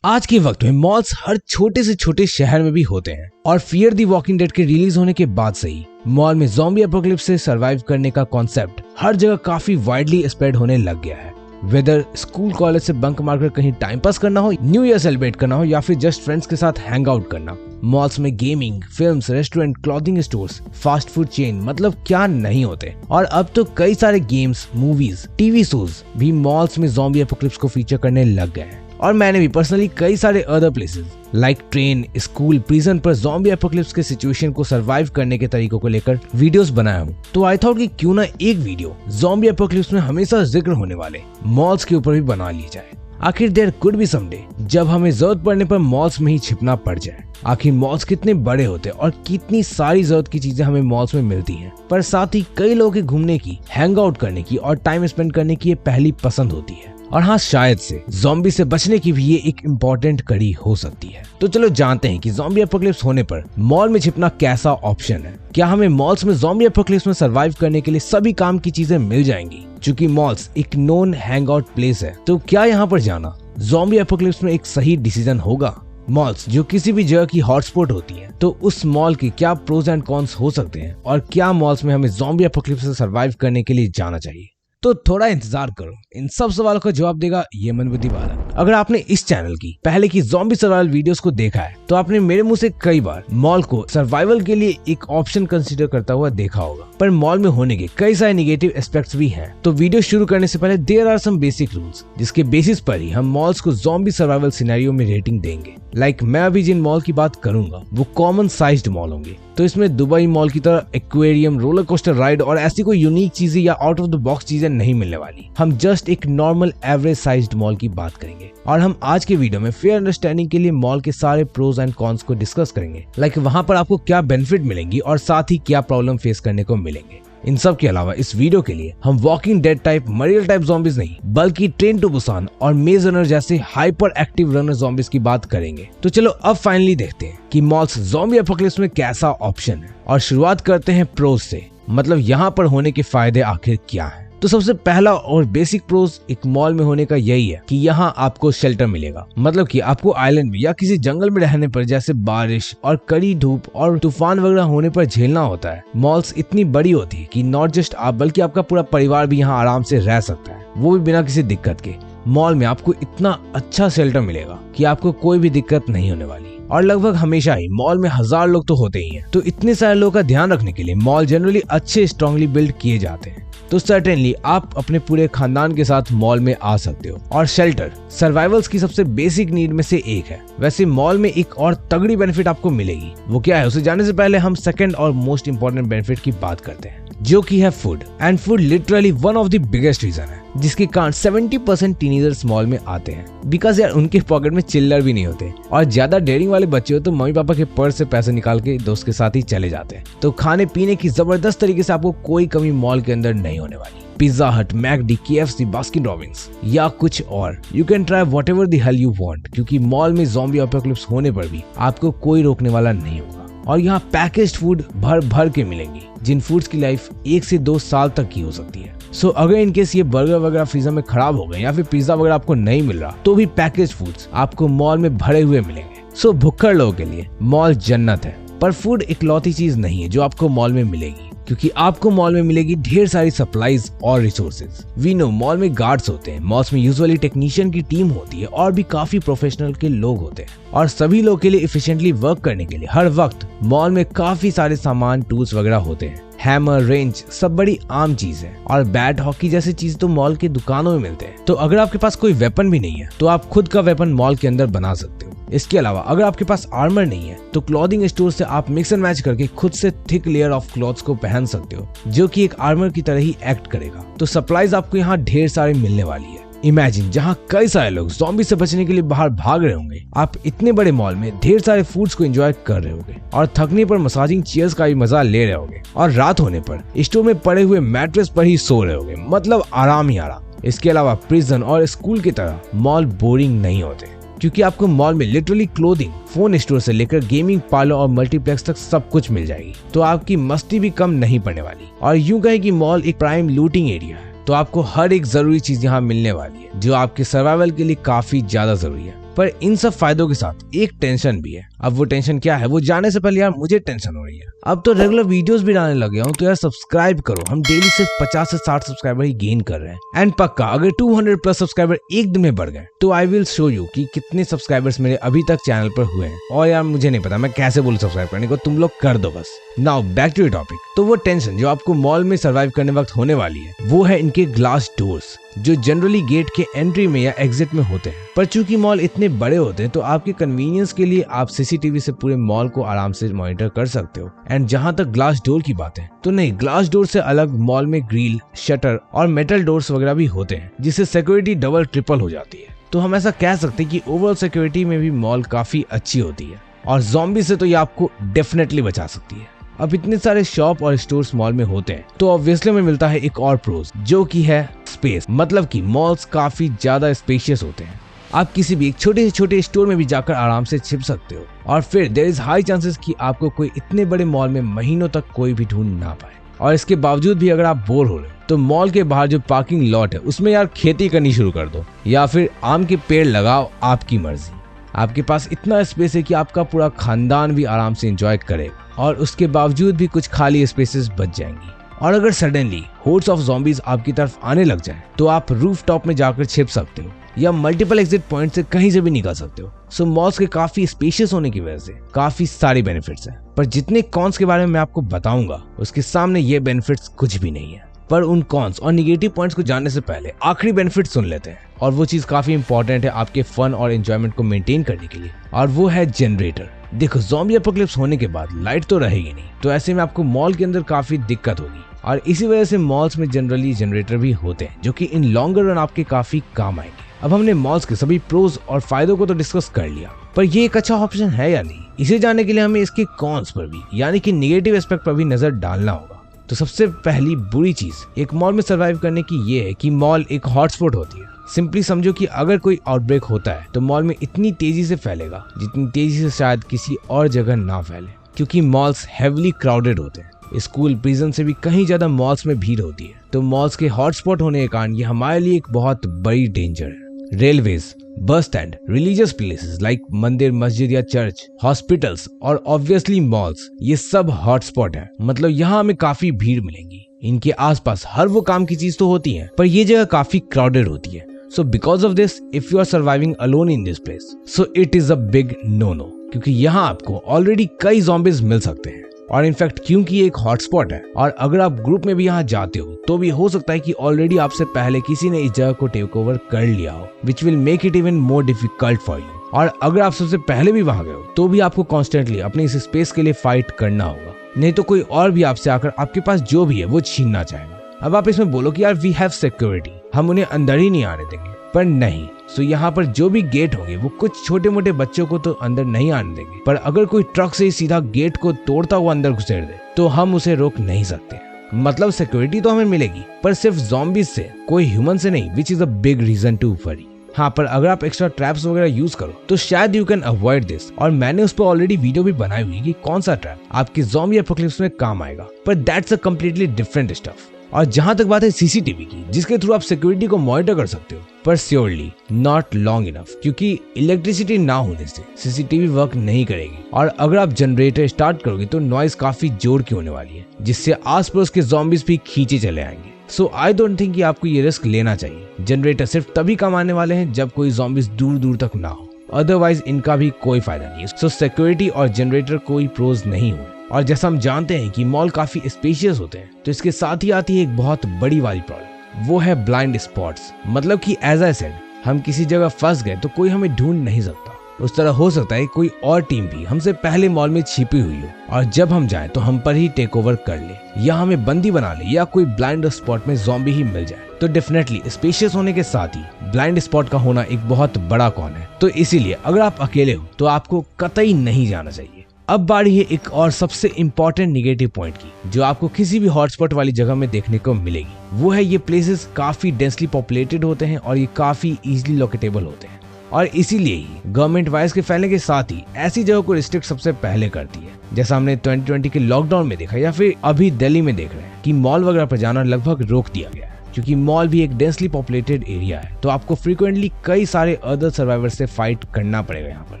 आज के वक्त में मॉल्स हर छोटे से छोटे शहर में भी होते हैं और फियर द वॉकिंग डेड के रिलीज होने के बाद से ही मॉल में ज़ॉम्बी एपोकलिप्स से सरवाइव करने का कॉन्सेप्ट हर जगह काफी वाइडली स्प्रेड होने लग गया है। वेदर स्कूल कॉलेज से बंक मारकर कहीं टाइम पास करना हो, न्यू ईयर सेलिब्रेट करना हो या फिर जस्ट फ्रेंड्स के साथ हैंग आउट करना, मॉल्स में gaming, films, restaurant, clothing stores, fast food chain मतलब क्या नहीं होते। और अब तो कई सारे गेम्स, मूवीज, टीवी शोज भी मॉल्स में ज़ॉम्बी एपोकलिप्स को फीचर करने लग गए हैं। और मैंने भी पर्सनली कई सारे other places like train, school, prison पर ज़ॉम्बी एपोकलिप्स के सिचुएशन को सरवाइव करने के तरीकों को लेकर वीडियोस बनाया हूँ। तो आई थॉट कि क्यों ना एक वीडियो ज़ॉम्बी एपोकलिप्स में हमेशा जिक्र होने वाले मॉल्स के ऊपर भी बना ली जाए। आखिर देयर कुड बी समडे जब हमें जरूरत पड़ने पर मॉल्स में ही छिपना पड़ जाए। आखिर मॉल्स कितने बड़े होते हैं और कितनी सारी जरूरत की चीजें हमें मॉल्स में मिलती हैं, पर साथ ही कई लोगों के घूमने की, हैंग आउट करने की और टाइम स्पेंड करने की ये पहली पसंद होती है। और हाँ, शायद से ज़ॉम्बी से बचने की भी ये एक इम्पोर्टेंट कड़ी हो सकती है। तो चलो जानते हैं कि ज़ॉम्बी एपोकलिप्स होने पर मॉल में छिपना कैसा ऑप्शन है। क्या हमें मॉल्स में ज़ॉम्बी एपोकलिप्स में सरवाइव करने के लिए सभी काम की चीजें मिल जाएंगी? चूंकि मॉल्स एक नोन हैंग आउट प्लेस है, तो क्या यहाँ पर जाना ज़ॉम्बी एपोकलिप्स में एक सही डिसीजन होगा? मॉल्स जो किसी भी जगह की हॉटस्पॉट होती है, तो उस मॉल के क्या प्रोज एंड कॉन्स हो सकते हैं और क्या मॉल्स में हमें ज़ॉम्बी एपोकलिप्स से सरवाइव करने के लिए जाना चाहिए? तो थोड़ा इंतजार करो, इन सब सवालों का जवाब देगा ये मनबुद्धि बालक। अगर आपने इस चैनल की पहले की ज़ॉम्बी सर्वाइवल वीडियोस को देखा है तो आपने मेरे मुंह से कई बार मॉल को सर्वाइवल के लिए एक ऑप्शन कंसीडर करता हुआ देखा होगा। पर मॉल में होने के कई सारे नेगेटिव एस्पेक्ट्स भी हैं। तो वीडियो शुरू करने से पहले there are some basic rules जिसके बेसिस पर ही हम मॉल्स को ज़ॉम्बी सर्वाइवल सिनेरियो में रेटिंग देंगे। लाइक मैं अभी जिन मॉल की बात करूंगा वो कॉमन साइज्ड मॉल होंगे। तो इसमें दुबई मॉल की तरह एक्वेरियम, रोलर कोस्टर राइड और ऐसी कोई यूनिक चीजें या आउट ऑफ द बॉक्स चीजें नहीं मिलने वाली। हम जस्ट एक नॉर्मल एवरेज साइज्ड मॉल की बात करेंगे और हम आज के वीडियो में फेयर अंडरस्टैंडिंग के लिए मॉल के सारे प्रोज एंड कॉन्स को डिस्कस करेंगे। लाइक वहां पर आपको क्या बेनिफिट मिलेंगी और साथ ही क्या प्रॉब्लम फेस करने को मिलेंगे। इन सब के अलावा इस वीडियो के लिए हम वॉकिंग डेड टाइप, मरियल टाइप ज़ॉम्बीज नहीं बल्कि ट्रेन टू बुसान और मेज रनर जैसे हाइपर एक्टिव रनर ज़ॉम्बीज की बात करेंगे। तो चलो अब फाइनली देखते हैं कि मॉल्स ज़ॉम्बी एपोकलिप्स में कैसा ऑप्शन है और शुरुआत करते हैं प्रोज से, मतलब यहाँ पर होने के फायदे आखिर क्या हैं। तो सबसे पहला और बेसिक प्रोज एक मॉल में होने का यही है कि यहाँ आपको शेल्टर मिलेगा। मतलब कि आपको आइलैंड में या किसी जंगल में रहने पर जैसे बारिश और कड़ी धूप और तूफान वगैरह होने पर झेलना होता है, मॉल्स इतनी बड़ी होती है कि नॉट जस्ट आप बल्कि आपका पूरा परिवार भी यहाँ आराम से रह सकता है, वो भी बिना किसी दिक्कत के। मॉल में आपको इतना अच्छा शेल्टर मिलेगा कि आपको कोई भी दिक्कत नहीं होने वाली। और लगभग हमेशा ही मॉल में 1000 लोग तो होते ही हैं, तो इतने सारे लोगों का ध्यान रखने के लिए मॉल जनरली अच्छे स्ट्रांगली बिल्ड किए जाते हैं। तो सर्टेनली आप अपने पूरे खानदान के साथ मॉल में आ सकते हो। और शेल्टर सर्वाइवल्स की सबसे बेसिक नीड में से एक है। वैसे मॉल में एक और तगड़ी बेनिफिट आपको मिलेगी, वो क्या है उसे जानने से पहले हम सेकंड और मोस्ट इंपोर्टेंट बेनिफिट की बात करते हैं, जो कि है food. And food literally one of the biggest reason है जिसके कारण 70% टीनेजर्स मॉल में आते हैं। बिकॉज यार उनके पॉकेट में चिल्लर भी नहीं होते और ज्यादा डेयरिंग वाले बच्चे हो तो मम्मी पापा के पर्स से पैसे निकाल के दोस्त के साथ ही चले जाते हैं। तो खाने पीने की जबरदस्त तरीके से आपको कोई कमी मॉल के अंदर नहीं होने वाली। पिज्जा हट, मैकडी, KFC, बास्किन रॉबिन्स या कुछ और, you can try whatever the hell you want, क्योंकि मॉल में ज़ॉम्बी एपोकलिप्स होने पर भी आपको कोई रोकने वाला नहीं होगा। और यहाँ पैकेज्ड फूड भर भर के मिलेंगी, जिन फूड्स की लाइफ 1 से 2 साल तक की हो सकती है। सो अगर इनकेस ये बर्गर वगैरह फ्रीजर में खराब हो गए या फिर पिज्जा वगैरह आपको नहीं मिल रहा, तो भी पैकेज फूड्स आपको मॉल में भरे हुए मिलेंगे। सो भुक्खड़ लोगों के लिए मॉल जन्नत है। पर फूड इकलौती चीज नहीं है जो आपको मॉल में मिलेगी, क्योंकि आपको मॉल में मिलेगी ढेर सारी सप्लाईज और रिसोर्सेज। वी नो मॉल में गार्ड्स होते हैं, मॉल्स में यूजुअली टेक्नीशियन की टीम होती है और भी काफी प्रोफेशनल के लोग होते हैं। और सभी लोग के लिए इफिशिएंटली वर्क करने के लिए हर वक्त मॉल में काफी सारे सामान, टूल्स वगैरह होते हैं। हैमर, रेंच सब बड़ी आम चीज है और बैट, हॉकी जैसी चीज तो मॉल के दुकानों में मिलते हैं। तो अगर आपके पास कोई वेपन भी नहीं है तो आप खुद का वेपन मॉल के अंदर बना सकते हो। इसके अलावा अगर आपके पास आर्मर नहीं है तो क्लॉथिंग स्टोर से आप मिक्स एंड मैच करके खुद से थिक लेयर ऑफ क्लॉथ्स को पहन सकते हो, जो कि एक आर्मर की तरह ही एक्ट करेगा। तो सप्लाईज आपको यहाँ ढेर सारे मिलने वाली है। इमेजिन जहाँ कई सारे लोग ज़ॉम्बी से बचने के लिए बाहर भाग रहे होंगे, आप इतने बड़े मॉल में ढेर सारे फूड्स को एंजॉय कर रहे होंगे और थकने पर मसाजिंग चेयर्स का भी मजा ले रहे होंगे और रात होने पर स्टोर में पड़े हुए मैट्रेस पर ही सो रहे होंगे, मतलब आराम ही आराम। इसके अलावा प्रिजन और स्कूल की तरह मॉल बोरिंग नहीं होते, क्योंकि आपको मॉल में लिटरली क्लोथिंग, फोन स्टोर से लेकर गेमिंग पार्लर और मल्टीप्लेक्स तक सब कुछ मिल जाएगी। तो आपकी मस्ती भी कम नहीं पड़ने वाली। और यूं कहें कि मॉल एक प्राइम लूटिंग एरिया है, तो आपको हर एक जरूरी चीज यहाँ मिलने वाली है जो आपके सर्वाइवल के लिए काफी ज्यादा जरूरी है। पर इन सब फायदों के साथ एक टेंशन भी है। अब वो टेंशन क्या है वो जानने से पहले यार मुझे टेंशन हो रही है। अब तो रेगुलर वीडियोस भी डालने लगे हूँ, तो यार सब्सक्राइब करो। हम डेली सिर्फ 50 से 60 सब्सक्राइबर ही गेन कर रहे हैं। एंड पक्का अगर 200 प्लस सब्सक्राइबर एक दिन में बढ़ गए तो आई विल शो यू कि कितने सब्सक्राइबर्स मेरे अभी तक चैनल पर हुए हैं। और यार मुझे नहीं पता मैं कैसे बोलूं सब्सक्राइब करने को, तुम लोग कर दो बस। Now back to the topic. तो वो टेंशन जो आपको मॉल में सर्वाइव करने वक्त होने वाली है वो है इनके ग्लास डोर्स, जो जनरली गेट के एंट्री में या एग्जिट में होते हैं। पर चूंकि मॉल इतने बड़े होते हैं तो आपके कन्वीनियंस के लिए आप सीसीटीवी से पूरे मॉल को आराम से मॉनिटर कर सकते हो। एंड जहां तक ग्लास डोर की बात है तो नहीं, ग्लास डोर से अलग मॉल में ग्रिल, शटर और मेटल डोर्स वगैरह भी होते हैं, जिससे सिक्योरिटी डबल ट्रिपल हो जाती है। तो हम ऐसा कह सकते हैं कि ओवरऑल सिक्योरिटी में भी मॉल काफी अच्छी होती है और ज़ॉम्बी से तो ये आपको डेफिनेटली बचा सकती है। अब इतने सारे शॉप और स्टोर्स मॉल में होते हैं तो ऑब्वियसली हमें मिलता है एक और प्रोज, जो कि है स्पेस। मतलब कि मॉल्स काफी ज्यादा स्पेशियस होते हैं। आप किसी भी एक छोटे से छोटे स्टोर में भी जाकर आराम से छिप सकते हो और फिर देयर इज हाई चांसेस कि आपको कोई इतने बड़े मॉल में महीनों तक कोई भी ढूंढ ना पाए। और इसके बावजूद भी अगर आप बोर हो रहे हो तो मॉल के बाहर जो पार्किंग लॉट है उसमें यार खेती करनी शुरू कर दो या फिर आम के पेड़ लगाओ, आपकी मर्जी। आपके पास इतना स्पेस है कि आपका पूरा खानदान भी आराम से एंजॉय करेगा और उसके बावजूद भी कुछ खाली स्पेसेस बच जाएंगी। और अगर सडनली होर्ड्स ऑफ ज़ॉम्बीज आपकी तरफ आने लग जाए तो आप रूफ टॉप में जाकर छिप सकते हो या मल्टीपल एग्जिट पॉइंट से कहीं से भी निकल सकते हो। सो मॉल्स के काफी स्पेशियस होने की वजह से काफी सारे बेनिफिट्स हैं, पर जितने कॉन्स के बारे में मैं आपको बताऊंगा उसके सामने ये बेनिफिट्स कुछ भी नहीं है। पर उन कॉन्स और निगेटिव पॉइंट्स को जानने से पहले आखिरी बेनिफिट सुन लेते हैं, और वो चीज काफी इंपॉर्टेंट है आपके फन और एंजॉयमेंट को मेंटेन करने के लिए, और वो है जनरेटर। देखो, ज़ॉम्बी एपोकलिप्स होने के बाद लाइट तो रहेगी नहीं, तो ऐसे में आपको मॉल के अंदर काफी दिक्कत होगी और इसी वजह से मॉल्स में जनरली जनरेटर भी होते हैं जो कि इन लॉन्गर रन आपके काफी काम आएंगे। अब हमने मॉल्स के सभी प्रोज और फायदों को तो डिस्कस कर लिया, पर ये एक अच्छा ऑप्शन है या नहीं, इसे जानने के लिए हमें इसके कॉन्स पर भी यानी कि निगेटिव एस्पेक्ट पर भी नजर डालना होगा। तो सबसे पहली बुरी चीज एक मॉल में सर्वाइव करने की ये है कि मॉल एक हॉटस्पॉट होती है। सिंपली समझो कि अगर कोई आउटब्रेक होता है तो मॉल में इतनी तेजी से फैलेगा जितनी तेजी से शायद किसी और जगह ना फैले, क्योंकि मॉल्स हेवली क्राउडेड होते हैं। स्कूल, प्रिजन से भी कहीं ज्यादा मॉल्स में भीड़ होती है, तो मॉल्स के हॉटस्पॉट होने के कारण ये हमारे लिए एक बहुत बड़ी डेंजर है। Railways, bus stand, religious places like मंदिर, मस्जिद या चर्च, हॉस्पिटल्स और ऑब्वियसली मॉल्स, ये सब हॉटस्पॉट है। मतलब यहाँ हमें काफी भीड़ मिलेगी। इनके आसपास हर वो काम की चीज तो होती है, पर ये जगह काफी क्राउडेड होती है। So because of this, if you are surviving alone in this place, so it is a big no-no, क्योंकि यहाँ आपको ऑलरेडी कई zombies मिल सकते हैं। और इनफैक्ट क्योंकि ये एक हॉटस्पॉट है और अगर आप ग्रुप में भी यहाँ जाते हो तो भी हो सकता है कि ऑलरेडी आपसे पहले किसी ने इस जगह को टेक ओवर कर लिया हो, which will make it even more difficult for you। और अगर आप सबसे पहले भी वहां गए हो तो भी आपको कॉन्स्टेंटली अपने इस स्पेस के लिए फाइट करना होगा, नहीं तो कोई और भी आपसे आकर आपके पास जो भी है वो छीनना चाहेगा। अब आप इसमें बोलो कि यार वी हैव सिक्योरिटी, हम उन्हें अंदर ही नहीं आने देंगे, पर नहीं। सो यहाँ पर जो भी गेट होंगे वो कुछ छोटे मोटे बच्चों को तो अंदर नहीं आने देंगे, पर अगर कोई ट्रक से सीधा गेट को तोड़ता हुआ अंदर घुसेड़ दे तो हम उसे रोक नहीं सकते। मतलब सिक्योरिटी तो हमें मिलेगी, पर सिर्फ ज़ॉम्बीज से, कोई ह्यूमन से नहीं, which is a big reason to worry. हाँ, पर अगर आप एक्स्ट्रा ट्रैप्स वगैरह यूज करो तो शायद यू कैन अवॉइड दिस, और मैंने उस पर ऑलरेडी वीडियो भी बनाई हुई है कि कौन सा ट्रैप आपकी ज़ॉम्बी एपोकलिप्स में काम आएगा, पर that's a completely different stuff. और जहां तक बात है सीसीटीवी की, जिसके थ्रू आप सिक्योरिटी को मॉनिटर कर सकते हो, पर श्योरली नॉट लॉन्ग इनफ, क्योंकि इलेक्ट्रिसिटी ना होने से सीसीटीवी वर्क नहीं करेगी। और अगर आप जनरेटर स्टार्ट करोगे तो नॉइज काफी जोर की होने वाली है, जिससे आसपास के ज़ॉम्बीज भी खींचे चले आएंगे। सो आई डोंट थिंक कि आपको ये रिस्क लेना चाहिए। जनरेटर सिर्फ तभी काम आने वाले हैं जब कोई ज़ॉम्बीज दूर दूर तक ना हो, अदरवाइज इनका भी कोई फायदा नहीं है। सो सिक्योरिटी और जनरेटर कोई प्रोज नहीं हुए। और जैसा हम जानते हैं कि मॉल काफी स्पेशियस होते हैं, तो इसके साथ ही आती है एक बहुत बड़ी वाली प्रॉब्लम, वो है ब्लाइंड स्पॉट्स। मतलब कि एज आई सेड, हम किसी जगह फंस गए तो कोई हमें ढूंढ नहीं सकता। उस तरह हो सकता है कोई और टीम भी हमसे पहले मॉल में छिपी हुई हो और जब हम जाएं तो हम पर ही टेक ओवर कर ले या हमें बंदी बना ले, या कोई ब्लाइंड स्पॉट में ज़ॉम्बी ही मिल जाए। तो डेफिनेटली स्पेशियस होने के साथ ही ब्लाइंड स्पॉट का होना एक बहुत बड़ा कॉन है। तो इसीलिए अगर आप अकेले हो तो आपको कतई नहीं जाना चाहिए। अब बारी है एक और सबसे इम्पोर्टेंट निगेटिव पॉइंट की, जो आपको किसी भी हॉटस्पॉट वाली जगह में देखने को मिलेगी। वो है ये प्लेसेस काफी डेंसली पॉपुलेटेड होते हैं और ये काफी इजीली लोकेटेबल होते हैं, और इसीलिए ही गवर्नमेंट वायरस के फैलने के साथ ही ऐसी जगह को रिस्ट्रिक्ट सबसे पहले करती है। जैसा हमने 2020 के लॉकडाउन में देखा, या फिर अभी दिल्ली में देख रहे हैं कि मॉल वगैरह पर जाना लगभग रोक दिया गया है। क्योंकि मॉल भी एक डेंसली पॉपुलेटेड एरिया है, तो आपको फ्रीक्वेंटली कई सारे अदर सर्वाइवर से फाइट करना पड़ेगा यहाँ पर।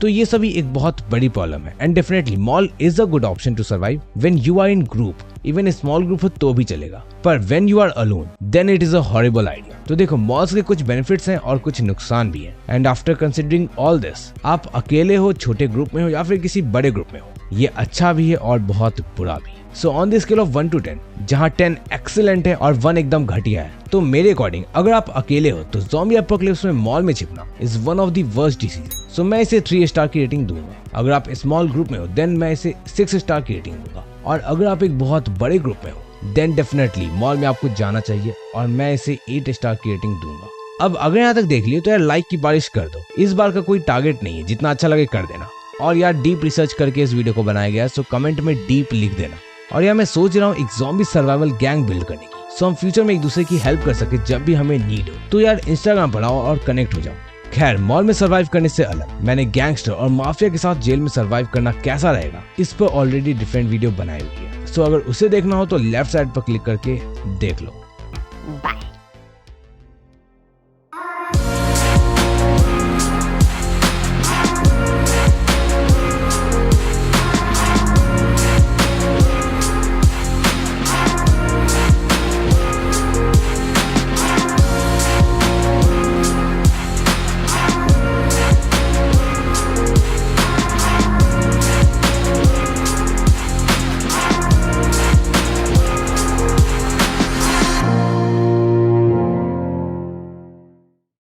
तो ये सभी एक बहुत बड़ी प्रॉब्लम है and definitely mall is a good option to survive when you are in group, even small group हो तो भी चलेगा, पर when you are alone then it is a horrible idea. तो देखो मॉल्स के कुछ बेनिफिट्स हैं और कुछ नुकसान भी हैं and after considering all this, आप अकेले हो, छोटे ग्रुप में हो या फिर किसी बड़े ग्रुप में हो, ये अच्छा भी है और बहुत बुरा भी। So on the scale of 1 to 10, जहाँ 10 एक्सीलेंट है और 1 एकदम घटिया है, तो मेरे अकॉर्डिंग अगर आप अकेले हो तो ज़ॉम्बी एपोकलिप्स में मॉल में छिपना is one of the worst disease. So मैं इसे 3 स्टार की रेटिंग दूंगा। अगर आप स्मॉल ग्रुप में हो देन मैं इसे 6 स्टार की रेटिंग दूंगा, और अगर आप एक बहुत बड़े ग्रुप में हो देन डेफिनेटली मॉल में आपको जाना चाहिए और मैं इसे 8 स्टार की रेटिंग दूंगा। अब अगर यहाँ तक देख लियो तो यार लाइक की बारिश कर दो। इस बार का कोई टारगेट नहीं है, जितना अच्छा लगे कर देना। और यार डीप रिसर्च करके इस वीडियो को बनाया गया है, सो कमेंट में डीप लिख देना। और यार मैं सोच रहा हूँ एक ज़ॉम्बी सर्वाइवल गैंग बिल्ड करने की, सो हम फ्यूचर में एक दूसरे की हेल्प कर सके जब भी हमें नीड हो। तो यार इंस्टाग्राम पर आओ और कनेक्ट हो जाओ। खैर मॉल में सर्वाइव करने से अलग मैंने गैंगस्टर और माफिया के साथ जेल में सर्वाइव करना कैसा रहेगा इस पर ऑलरेडी डिफरेंट वीडियो बनाई हुई है। सो अगर उसे देखना हो तो लेफ्ट साइड पर क्लिक करके देख लो। बाय।